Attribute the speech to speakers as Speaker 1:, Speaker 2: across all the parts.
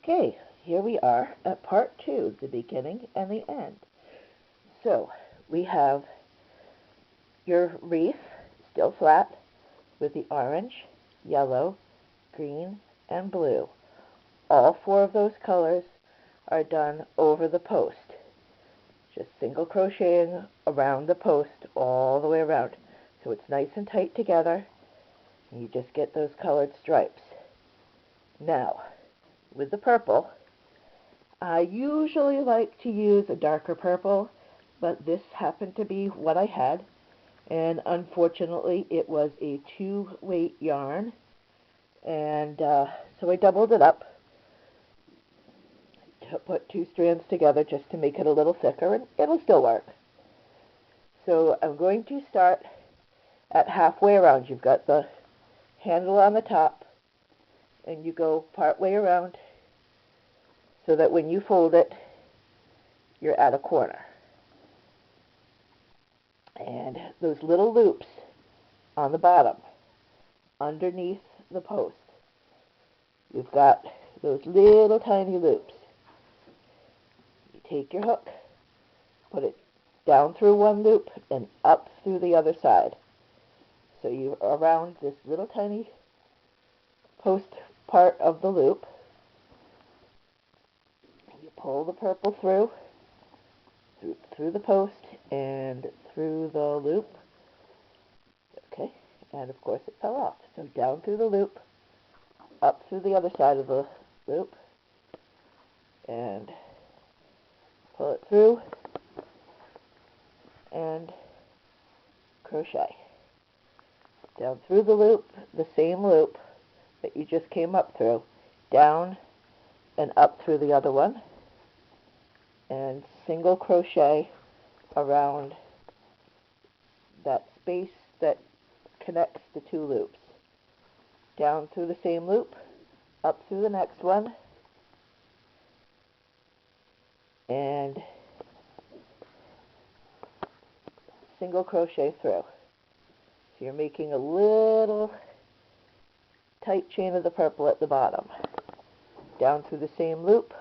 Speaker 1: Okay, here we are at part 2, the beginning and the end. So, we have your wreath, still flat, with the orange, yellow, green, and blue. All 4 of those colors are done over the post. Just single crocheting around the post all the way around. So it's nice and tight together, and you just get those colored stripes. Now, with the purple, I usually like to use a darker purple, but this happened to be what I had, and unfortunately it was a 2-weight yarn, and so I doubled it up to put 2 strands together just to make it a little thicker, and it'll still work. So I'm going to start at halfway around. You've got the handle on the top, and you go part way around so that when you fold it, you're at a corner. And those little loops on the bottom, underneath the post, you've got those little tiny loops. You take your hook, put it down through one loop and up through the other side. So you're around this little tiny post part of the loop. You pull the purple through the post and through the loop. Okay, and of course it fell off. So down through the loop, up through the other side of the loop, and pull it through, and crochet. Down through the loop, the same loop that you just came up through, down and up through the other one, and single crochet around that space that connects the 2 loops. Down through the same loop, up through the next one, and single crochet through. So you're making a little tight chain of the purple at the bottom. Down through the same loop,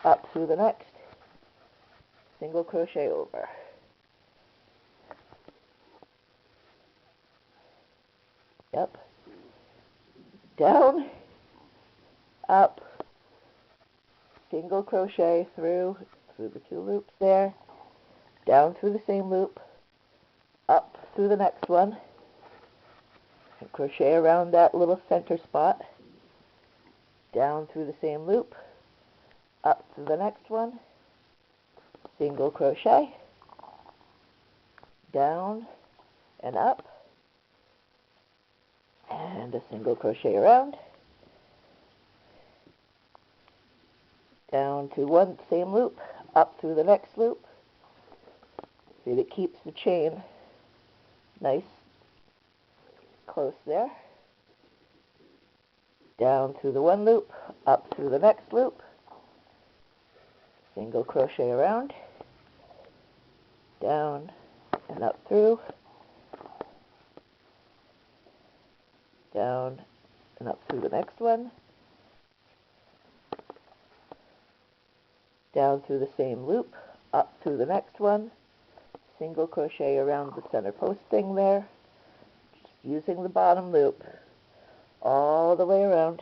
Speaker 1: up through the next, single crochet over. Yep. Down, up, single crochet through the 2 loops there, down through the same loop, up through the next one, and crochet around that little center spot, down through the same loop, up through the next one, single crochet, down and up, and a single crochet around, down to one same loop, up through the next loop. See, it keeps the chain nice close there. Down through the one loop, up through the next loop, single crochet around, down and up through, down and up through the next one, down through the same loop, up through the next one, single crochet around the center post thing there, just using the bottom loop all the way around.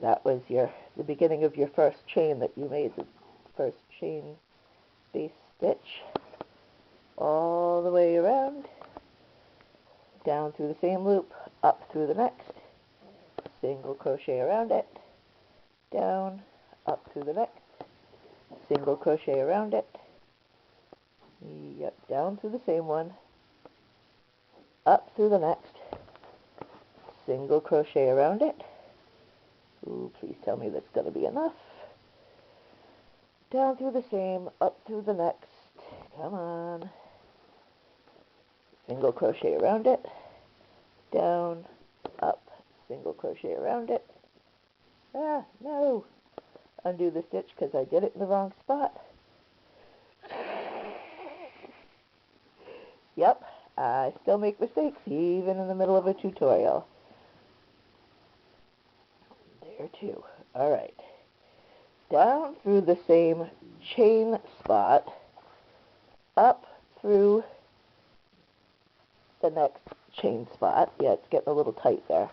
Speaker 1: That was the beginning of your first chain that you made, the first chain base stitch, all the way around, down through the same loop, up through the next, single crochet around it, down, up through the next, single crochet around it, yep, down through the same one, up through the next, single crochet around it. Ooh, please tell me that's going to be enough. Down through the same, up through the next, come on, single crochet around it, down, up, single crochet around it. Ah, no, undo the stitch because I did it in the wrong spot. Yep, I still make mistakes even in the middle of a tutorial. or two. All right. Down through the same chain spot, up through the next chain spot. Yeah, it's getting a little tight there.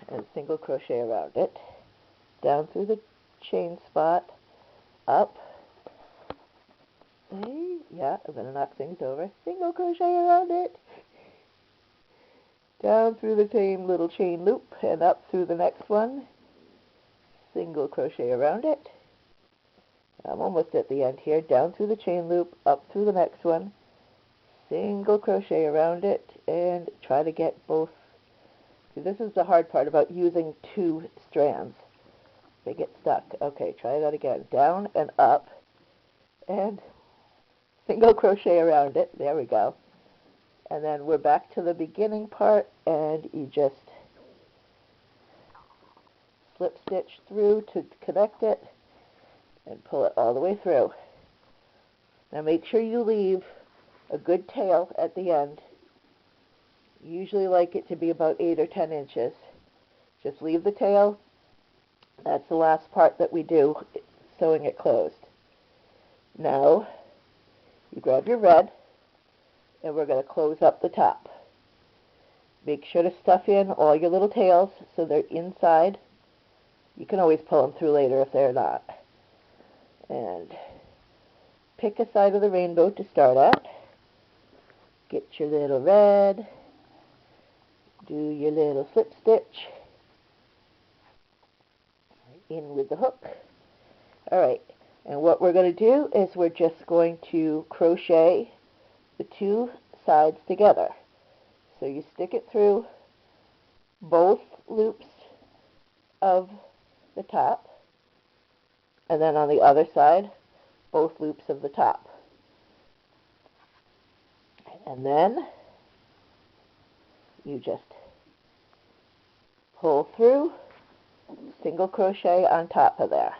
Speaker 1: And single crochet around it. Down through the chain spot, up. Yeah, I'm going to knock things over. Single crochet around it. Down through the same little chain loop and up through the next one. Single crochet around it. I'm almost at the end here. Down through the chain loop, up through the next one. Single crochet around it and try to get both. See, this is the hard part about using two strands. They get stuck. Okay, try that again. Down and up and single crochet around it. There we go. And then we're back to the beginning part, and you just slip stitch through to connect it and pull it all the way through. Now make sure you leave a good tail at the end. Usually like it to be about 8 or 10 inches. Just leave the tail. That's the last part that we do, sewing it closed. Now you grab your red, and we're going to close up the top. Make sure to stuff in all your little tails so they're inside. You can always pull them through later if they're not. And pick a side of the rainbow to start at. Get your little red. Do your little slip stitch. In with the hook. Alright, and what we're going to do is we're just going to crochet the two sides together. So you stick it through both loops of the top, and then on the other side, both loops of the top. And then you just pull through, single crochet on top of there.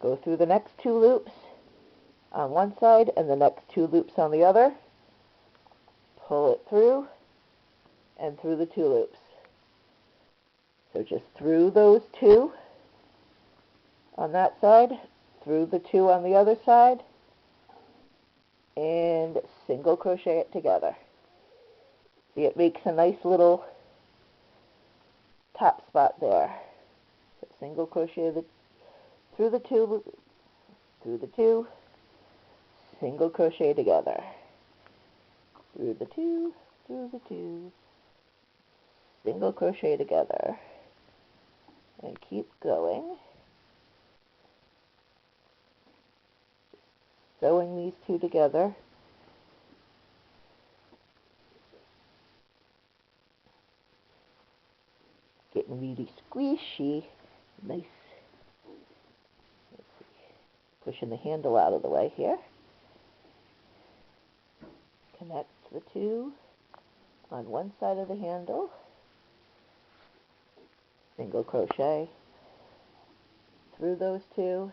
Speaker 1: Go through the next two loops on one side and the next two loops on the other. Pull it through and through the two loops. So just through those two on that side, through the two on the other side, and single crochet it together. See, it makes a nice little top spot there. So single crochet through the two, single crochet together. Through the two, single crochet together. And keep going. Sewing these two together. Getting really squishy. Nice. Let's see. Pushing the handle out of the way here. Connect the two on one side of the handle. Single crochet through those two,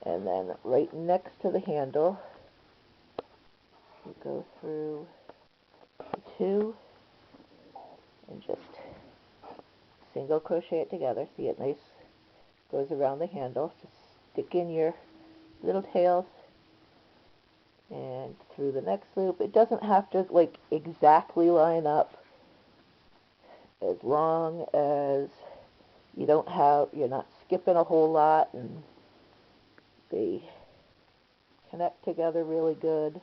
Speaker 1: and then right next to the handle you go through the two and just single crochet it together. See, it nice goes around the handle. Just stick in your little tails and through the next loop. It doesn't have to like exactly line up, as long as you're not skipping a whole lot and they connect together really good.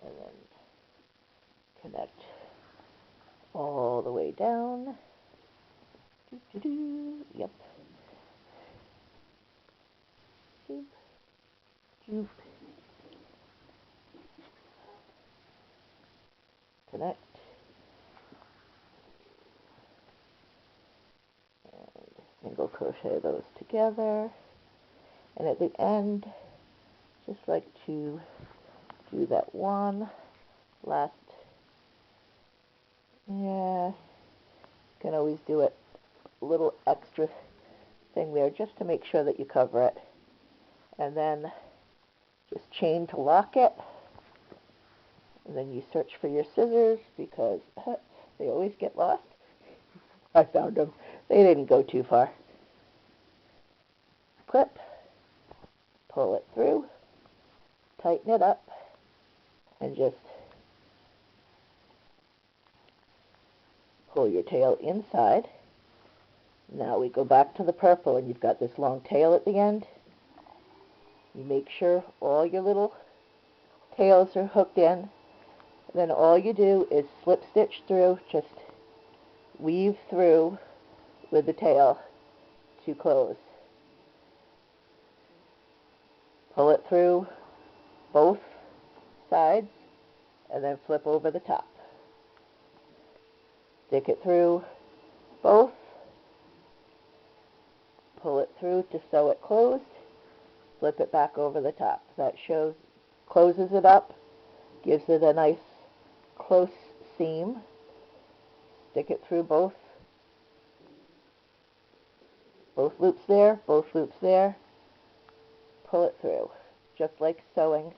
Speaker 1: And then connect all the way down. Yep. Doop, doop. Connect. And single crochet those together. And at the end, just like to do that one last, you can always do it, a little extra thing there just to make sure that you cover it. And then just chain to lock it. And then you search for your scissors because they always get lost. I found them. They didn't go too far. Clip, pull it through, tighten it up, and just pull your tail inside. Now we go back to the purple, and you've got this long tail at the end. You make sure all your little tails are hooked in. Then all you do is slip stitch through, just weave through with the tail to close. Pull it through both sides and then flip over the top. Stick it through both, pull it through to sew it closed, flip it back over the top. That closes it up, gives it a nice close seam. Stick it through both loops there, pull it through, just like sewing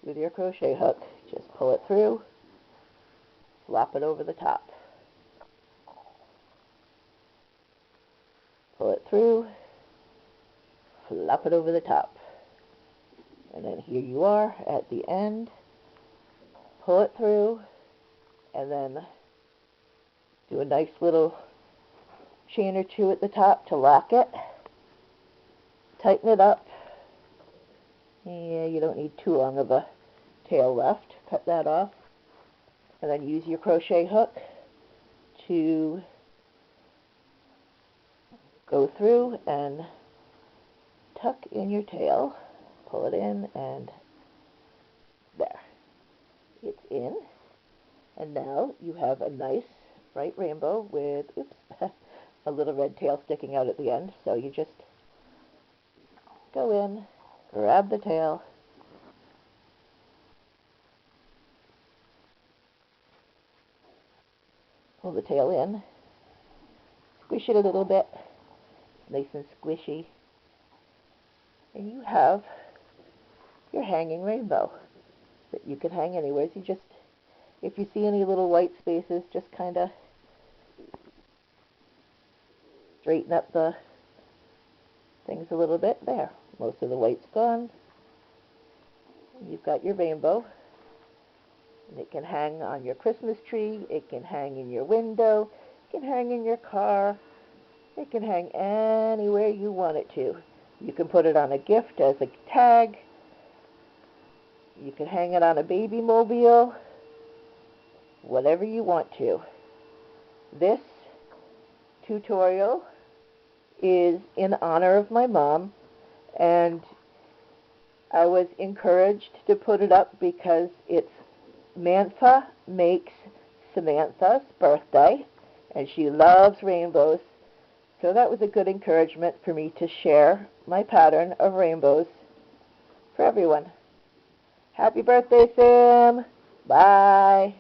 Speaker 1: with your crochet hook. Just pull it through, flop it over the top. Pull it through, flop it over the top. And then here you are at the end. Pull it through, and then do a nice little chain or two at the top to lock it. Tighten it up. Yeah, you don't need too long of a tail left. Cut that off. And then use your crochet hook to go through and tuck in your tail. Pull it in, and there. It's in. And now you have a nice bright rainbow with, a little red tail sticking out at the end. So you just go in, grab the tail, pull the tail in, squish it a little bit, nice and squishy, and you have your hanging rainbow that you can hang anywhere. You just, if you see any little white spaces, just kind of straighten up the things a little bit. There, most of the white's gone. You've got your rainbow, and it can hang on your Christmas tree, it can hang in your window, it can hang in your car, it can hang anywhere you want it to. You can put it on a gift as a tag, you can hang it on a baby mobile, whatever you want to. This tutorial is in honor of my mom, and I was encouraged to put it up because it's Mantha Makes Samantha's birthday, and she loves rainbows, so that was a good encouragement for me to share my pattern of rainbows for everyone. Happy birthday, Sam! Bye!